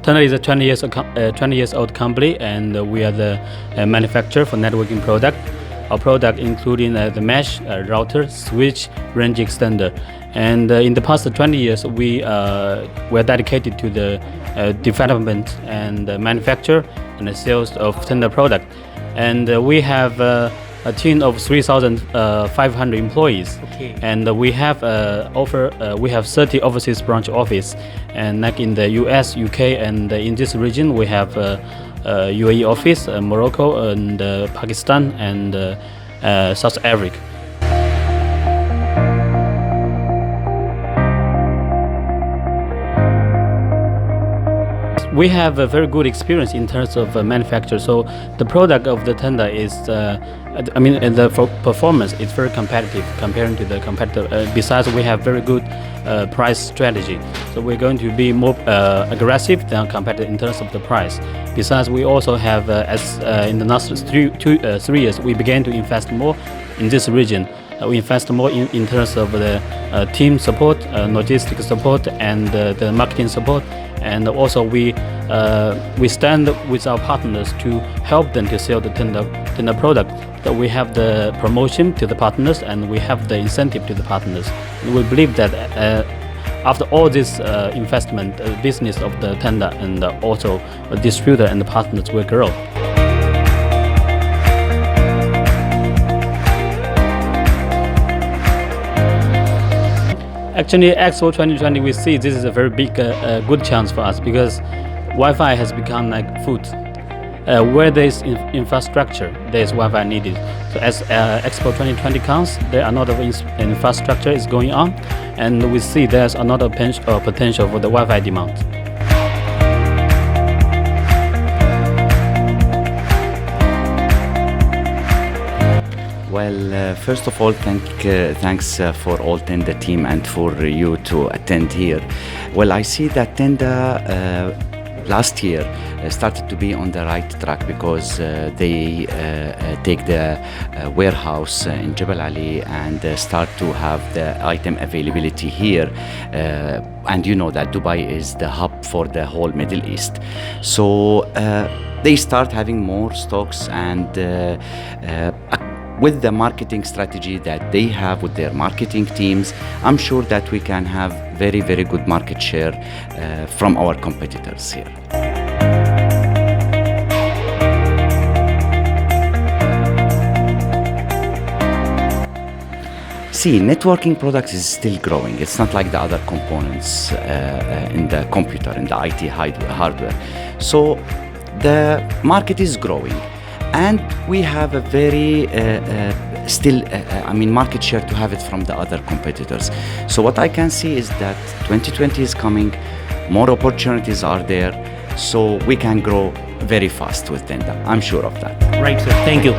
Tenda is a 20 years old company, and we are the manufacturer for networking product. Our product including the mesh, router, switch, range extender. And in the past 20 years, we were dedicated to the development and manufacture and the sales of Tenda product. And we have a team of 3,500 employees. Okay. And we have we have 30 overseas branch office, and like in the US, UK, and in this region we have UAE office, Morocco, and Pakistan, and South Africa. We have a very good experience in terms of manufacture. So the product of the Tenda is, the performance is very competitive comparing to the competitor. Besides, we have very good price strategy. So we're going to be more aggressive than competitor in terms of the price. Besides, we also have, in the last 3 years, we began to invest more in this region. We invest more in terms of the team support, logistics support, and the marketing support. And also we stand with our partners to help them to sell the Tenda product. So we have the promotion to the partners, and we have the incentive to the partners. And we believe that after all this investment, business of the Tenda and also the distributor and the partners will grow. Actually, Expo 2020, we see this is a very big, good chance for us, because Wi-Fi has become like food. Where there is infrastructure, there is Wi-Fi needed. So as Expo 2020 comes, there are a lot of infrastructure is going on, and we see there's another potential for the Wi-Fi demand. Well, first of all, thanks for all Tenda team and for you to attend here. Well, I see that Tenda last year started to be on the right track, because they take the warehouse in Jebel Ali and start to have the item availability here. And you know that Dubai is the hub for the whole Middle East. So they start having more stocks, and with the marketing strategy that they have with their marketing teams, I'm sure that we can have very, very good market share from our competitors here. See, networking products is still growing. It's not like the other components in the computer, in the IT hardware. So the market is growing. And we have a very market share to have it from the other competitors. So what I can see is that 2020 is coming, more opportunities are there, so we can grow very fast with Tenda. I'm sure of that. Right, sir. Thank you.